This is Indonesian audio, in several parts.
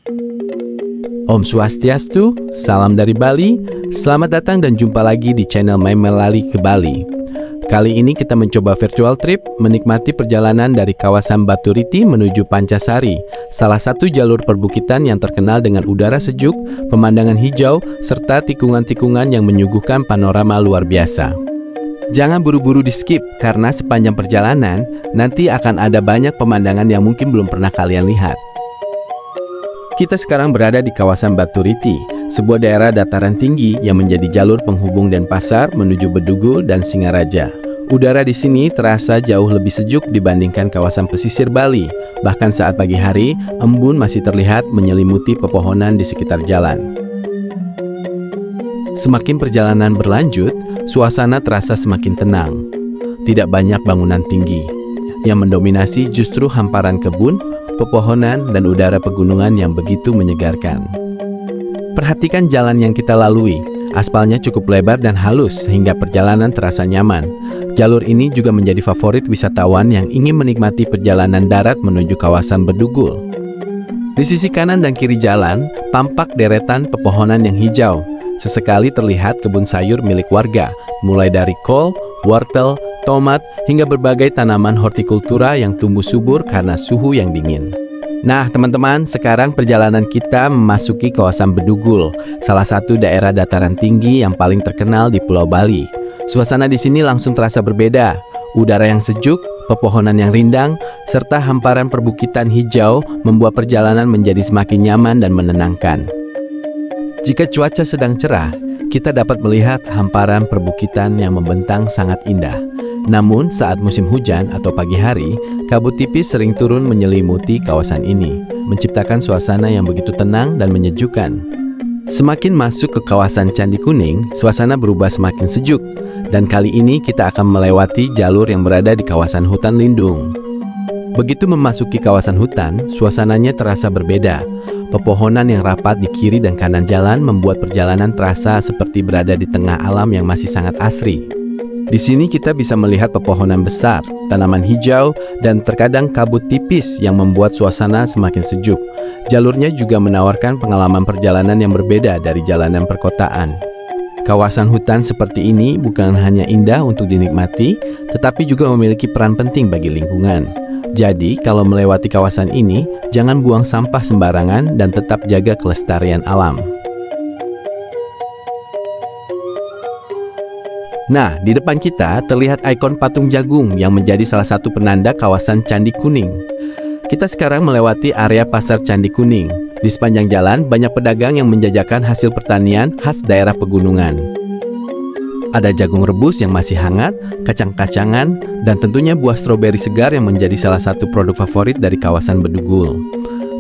Om Swastiastu, salam dari Bali. Selamat datang dan jumpa lagi di channel Memelali ke Bali. Kali ini kita mencoba virtual trip menikmati perjalanan dari kawasan Baturiti menuju Pancasari, salah satu jalur perbukitan yang terkenal dengan udara sejuk, pemandangan hijau, serta tikungan-tikungan yang menyuguhkan panorama luar biasa. Jangan buru-buru di skip, karena sepanjang perjalanan nanti akan ada banyak pemandangan yang mungkin belum pernah kalian lihat. Kita sekarang berada di kawasan Baturiti, sebuah daerah dataran tinggi yang menjadi jalur penghubung Denpasar menuju Bedugul dan Singaraja. Udara di sini terasa jauh lebih sejuk dibandingkan kawasan pesisir Bali. Bahkan saat pagi hari, embun masih terlihat menyelimuti pepohonan di sekitar jalan. Semakin perjalanan berlanjut, suasana terasa semakin tenang. Tidak banyak bangunan tinggi. Yang mendominasi justru hamparan kebun, pepohonan, dan udara pegunungan yang begitu menyegarkan. Perhatikan jalan yang kita lalui. Aspalnya cukup lebar dan halus sehingga perjalanan terasa nyaman. Jalur ini juga menjadi favorit wisatawan yang ingin menikmati perjalanan darat menuju kawasan Bedugul. Di sisi kanan dan kiri jalan, tampak deretan pepohonan yang hijau. Sesekali terlihat kebun sayur milik warga, mulai dari kol, wortel, tomat, hingga berbagai tanaman hortikultura yang tumbuh subur karena suhu yang dingin. Nah teman-teman, sekarang perjalanan kita memasuki kawasan Bedugul, salah satu daerah dataran tinggi yang paling terkenal di Pulau Bali. Suasana di sini langsung terasa berbeda. Udara yang sejuk, pepohonan yang rindang, serta hamparan perbukitan hijau membuat perjalanan menjadi semakin nyaman dan menenangkan. Jika cuaca sedang cerah, kita dapat melihat hamparan perbukitan yang membentang sangat indah. Namun saat musim hujan atau pagi hari, kabut tipis sering turun menyelimuti kawasan ini, menciptakan suasana yang begitu tenang dan menyejukkan. Semakin masuk ke kawasan Candi Kuning, suasana berubah semakin sejuk, dan kali ini kita akan melewati jalur yang berada di kawasan hutan lindung. Begitu memasuki kawasan hutan, suasananya terasa berbeda. Pepohonan yang rapat di kiri dan kanan jalan membuat perjalanan terasa seperti berada di tengah alam yang masih sangat asri. Di sini kita bisa melihat pepohonan besar, tanaman hijau, dan terkadang kabut tipis yang membuat suasana semakin sejuk. Jalurnya juga menawarkan pengalaman perjalanan yang berbeda dari jalanan perkotaan. Kawasan hutan seperti ini bukan hanya indah untuk dinikmati, tetapi juga memiliki peran penting bagi lingkungan. Jadi, kalau melewati kawasan ini, jangan buang sampah sembarangan dan tetap jaga kelestarian alam. Nah, di depan kita terlihat ikon patung jagung yang menjadi salah satu penanda kawasan Candi Kuning. Kita sekarang melewati area pasar Candi Kuning. Di sepanjang jalan, banyak pedagang yang menjajakan hasil pertanian khas daerah pegunungan. Ada jagung rebus yang masih hangat, kacang-kacangan, dan tentunya buah stroberi segar yang menjadi salah satu produk favorit dari kawasan Bedugul.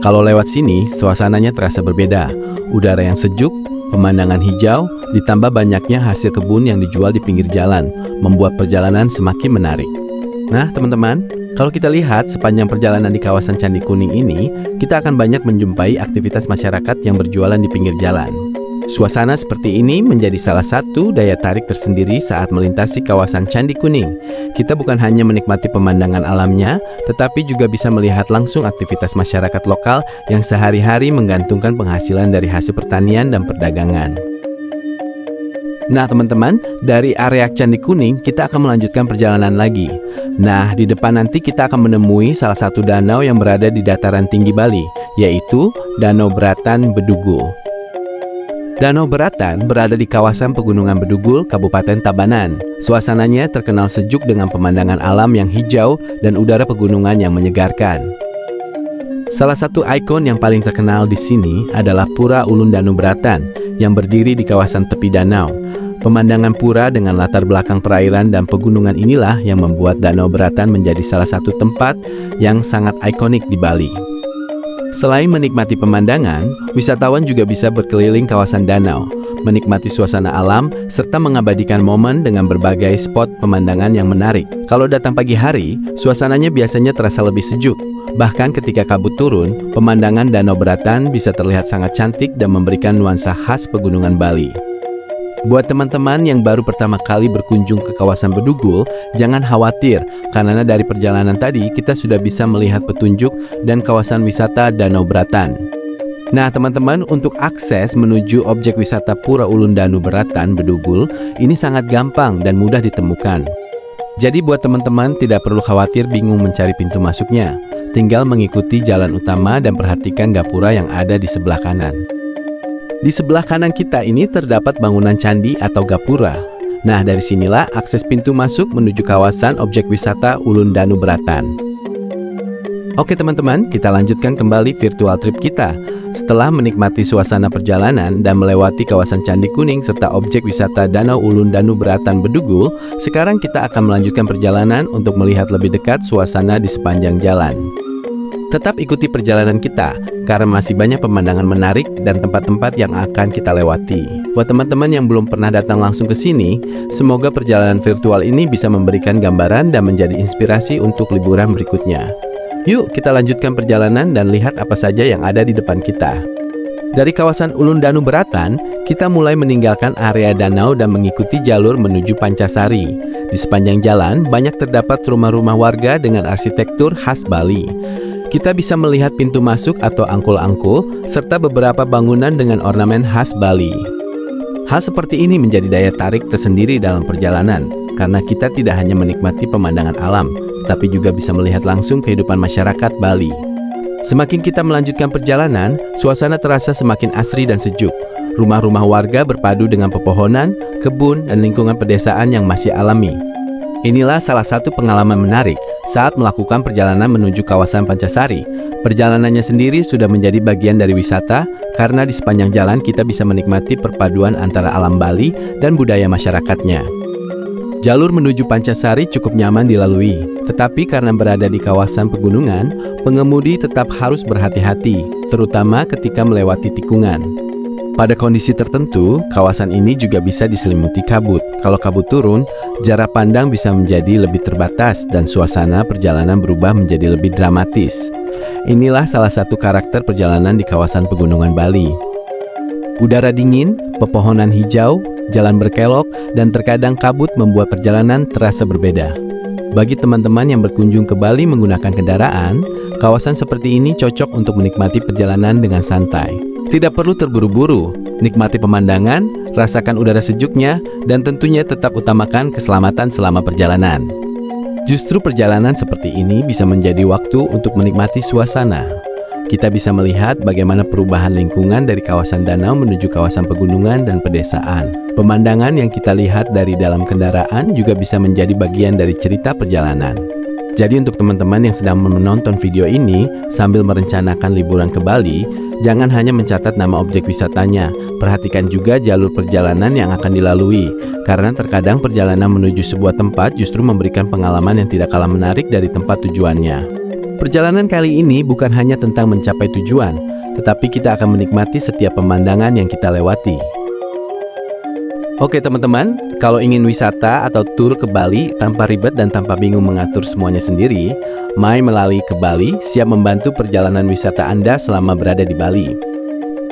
Kalau lewat sini, suasananya terasa berbeda. Udara yang sejuk, pemandangan hijau, ditambah banyaknya hasil kebun yang dijual di pinggir jalan, membuat perjalanan semakin menarik. Nah teman-teman, kalau kita lihat sepanjang perjalanan di kawasan Candi Kuning ini, kita akan banyak menjumpai aktivitas masyarakat yang berjualan di pinggir jalan. Suasana seperti ini menjadi salah satu daya tarik tersendiri saat melintasi kawasan Candi Kuning. Kita bukan hanya menikmati pemandangan alamnya, tetapi juga bisa melihat langsung aktivitas masyarakat lokal yang sehari-hari menggantungkan penghasilan dari hasil pertanian dan perdagangan. Nah teman-teman, dari area Candi Kuning kita akan melanjutkan perjalanan lagi. Nah, di depan nanti kita akan menemui salah satu danau yang berada di dataran tinggi Bali, yaitu Danau Beratan Bedugul. Danau Beratan berada di kawasan Pegunungan Bedugul, Kabupaten Tabanan. Suasananya terkenal sejuk dengan pemandangan alam yang hijau dan udara pegunungan yang menyegarkan. Salah satu ikon yang paling terkenal di sini adalah Pura Ulun Danau Beratan yang berdiri di kawasan tepi danau. Pemandangan pura dengan latar belakang perairan dan pegunungan inilah yang membuat Danau Beratan menjadi salah satu tempat yang sangat ikonik di Bali. Selain menikmati pemandangan, wisatawan juga bisa berkeliling kawasan danau, menikmati suasana alam, serta mengabadikan momen dengan berbagai spot pemandangan yang menarik. Kalau datang pagi hari, suasananya biasanya terasa lebih sejuk. Bahkan ketika kabut turun, pemandangan Danau Beratan bisa terlihat sangat cantik dan memberikan nuansa khas pegunungan Bali. Buat teman-teman yang baru pertama kali berkunjung ke kawasan Bedugul, jangan khawatir, karena dari perjalanan tadi kita sudah bisa melihat petunjuk dan kawasan wisata Danau Beratan. Nah teman-teman, untuk akses menuju objek wisata Pura Ulun Danu Beratan Bedugul ini sangat gampang dan mudah ditemukan. Jadi buat teman-teman tidak perlu khawatir bingung mencari pintu masuknya. Tinggal mengikuti jalan utama dan perhatikan gapura yang ada di sebelah kanan. Di sebelah kanan kita ini terdapat bangunan candi atau gapura. Nah dari sinilah akses pintu masuk menuju kawasan objek wisata Ulun Danu Beratan. Oke teman-teman, kita lanjutkan kembali virtual trip kita. Setelah menikmati suasana perjalanan dan melewati kawasan Candi Kuning serta objek wisata Danau Ulun Danu Beratan Bedugul, sekarang kita akan melanjutkan perjalanan untuk melihat lebih dekat suasana di sepanjang jalan. Tetap ikuti perjalanan kita, karena masih banyak pemandangan menarik dan tempat-tempat yang akan kita lewati. Buat teman-teman yang belum pernah datang langsung ke sini, semoga perjalanan virtual ini bisa memberikan gambaran dan menjadi inspirasi untuk liburan berikutnya. Yuk kita lanjutkan perjalanan dan lihat apa saja yang ada di depan kita. Dari kawasan Ulun Danu Beratan, kita mulai meninggalkan area danau dan mengikuti jalur menuju Pancasari. Di sepanjang jalan, banyak terdapat rumah-rumah warga dengan arsitektur khas Bali. Kita bisa melihat pintu masuk atau angkul-angkul, serta beberapa bangunan dengan ornamen khas Bali. Hal seperti ini menjadi daya tarik tersendiri dalam perjalanan, karena kita tidak hanya menikmati pemandangan alam, tapi juga bisa melihat langsung kehidupan masyarakat Bali. Semakin kita melanjutkan perjalanan, suasana terasa semakin asri dan sejuk. Rumah-rumah warga berpadu dengan pepohonan, kebun, dan lingkungan pedesaan yang masih alami. Inilah salah satu pengalaman menarik saat melakukan perjalanan menuju kawasan Pancasari. Perjalanannya sendiri sudah menjadi bagian dari wisata, karena di sepanjang jalan kita bisa menikmati perpaduan antara alam Bali dan budaya masyarakatnya. Jalur menuju Pancasari cukup nyaman dilalui, tetapi karena berada di kawasan pegunungan, pengemudi tetap harus berhati-hati, terutama ketika melewati tikungan. Pada kondisi tertentu, kawasan ini juga bisa diselimuti kabut. Kalau kabut turun, jarak pandang bisa menjadi lebih terbatas dan suasana perjalanan berubah menjadi lebih dramatis. Inilah salah satu karakter perjalanan di kawasan pegunungan Bali. Udara dingin, pepohonan hijau, jalan berkelok, dan terkadang kabut membuat perjalanan terasa berbeda. Bagi teman-teman yang berkunjung ke Bali menggunakan kendaraan, kawasan seperti ini cocok untuk menikmati perjalanan dengan santai. Tidak perlu terburu-buru, nikmati pemandangan, rasakan udara sejuknya, dan tentunya tetap utamakan keselamatan selama perjalanan. Justru perjalanan seperti ini bisa menjadi waktu untuk menikmati suasana. Kita bisa melihat bagaimana perubahan lingkungan dari kawasan danau menuju kawasan pegunungan dan pedesaan. Pemandangan yang kita lihat dari dalam kendaraan juga bisa menjadi bagian dari cerita perjalanan. Jadi untuk teman-teman yang sedang menonton video ini sambil merencanakan liburan ke Bali, jangan hanya mencatat nama objek wisatanya, perhatikan juga jalur perjalanan yang akan dilalui, karena terkadang perjalanan menuju sebuah tempat justru memberikan pengalaman yang tidak kalah menarik dari tempat tujuannya. Perjalanan kali ini bukan hanya tentang mencapai tujuan, tetapi kita akan menikmati setiap pemandangan yang kita lewati. Oke teman-teman, kalau ingin wisata atau tur ke Bali tanpa ribet dan tanpa bingung mengatur semuanya sendiri, My Melali ke Bali siap membantu perjalanan wisata Anda selama berada di Bali.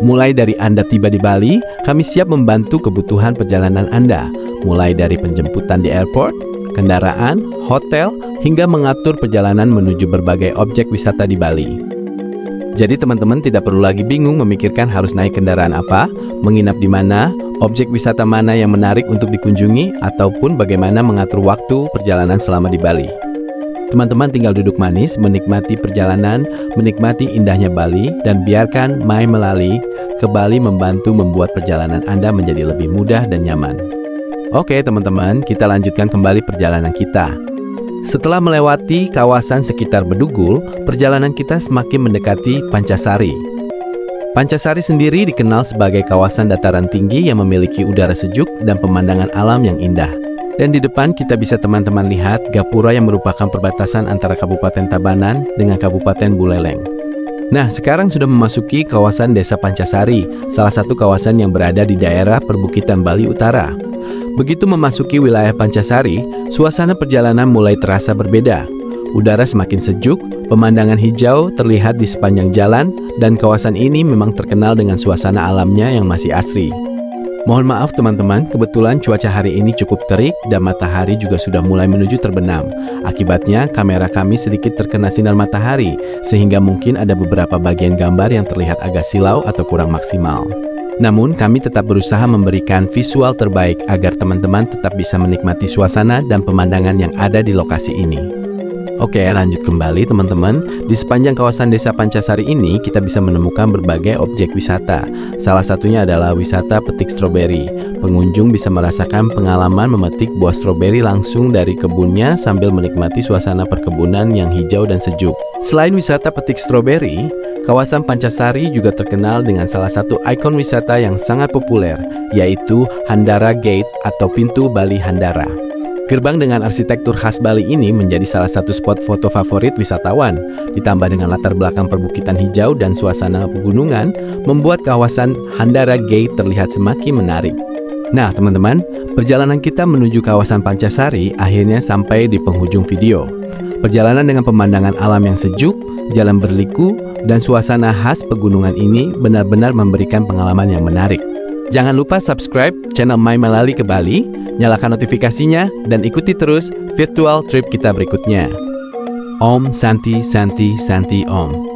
Mulai dari Anda tiba di Bali, kami siap membantu kebutuhan perjalanan Anda, mulai dari penjemputan di airport, kendaraan, hotel, hingga mengatur perjalanan menuju berbagai objek wisata di Bali. Jadi teman-teman tidak perlu lagi bingung memikirkan harus naik kendaraan apa, menginap di mana, objek wisata mana yang menarik untuk dikunjungi, ataupun bagaimana mengatur waktu perjalanan selama di Bali. Teman-teman tinggal duduk manis, menikmati perjalanan, menikmati indahnya Bali, dan biarkan My Melali ke Bali membantu membuat perjalanan Anda menjadi lebih mudah dan nyaman. Oke teman-teman, kita lanjutkan kembali perjalanan kita. Setelah melewati kawasan sekitar Bedugul, perjalanan kita semakin mendekati Pancasari. Pancasari sendiri dikenal sebagai kawasan dataran tinggi yang memiliki udara sejuk dan pemandangan alam yang indah. Dan di depan kita bisa teman-teman lihat gapura yang merupakan perbatasan antara Kabupaten Tabanan dengan Kabupaten Buleleng. Nah, sekarang sudah memasuki kawasan Desa Pancasari, salah satu kawasan yang berada di daerah perbukitan Bali Utara. Begitu memasuki wilayah Pancasari, suasana perjalanan mulai terasa berbeda. Udara semakin sejuk, pemandangan hijau terlihat di sepanjang jalan, dan kawasan ini memang terkenal dengan suasana alamnya yang masih asri. Mohon maaf teman-teman, kebetulan cuaca hari ini cukup terik dan matahari juga sudah mulai menuju terbenam. Akibatnya kamera kami sedikit terkena sinar matahari, sehingga mungkin ada beberapa bagian gambar yang terlihat agak silau atau kurang maksimal. Namun kami tetap berusaha memberikan visual terbaik agar teman-teman tetap bisa menikmati suasana dan pemandangan yang ada di lokasi ini. Oke, lanjut kembali teman-teman. Di sepanjang kawasan Desa Pancasari ini kita bisa menemukan berbagai objek wisata. Salah satunya adalah wisata petik stroberi. Pengunjung bisa merasakan pengalaman memetik buah stroberi langsung dari kebunnya sambil menikmati suasana perkebunan yang hijau dan sejuk. Selain wisata petik stroberi, kawasan Pancasari juga terkenal dengan salah satu ikon wisata yang sangat populer, yaitu Handara Gate atau Pintu Bali Handara. Gerbang dengan arsitektur khas Bali ini menjadi salah satu spot foto favorit wisatawan. Ditambah dengan latar belakang perbukitan hijau dan suasana pegunungan, membuat kawasan Handara Gate terlihat semakin menarik. Nah teman-teman, perjalanan kita menuju kawasan Pancasari akhirnya sampai di penghujung video. Perjalanan dengan pemandangan alam yang sejuk, jalan berliku, dan suasana khas pegunungan ini benar-benar memberikan pengalaman yang menarik. Jangan lupa subscribe channel My Malali ke Bali, nyalakan notifikasinya, dan ikuti terus virtual trip kita berikutnya. Om Santi Santi Santi Om.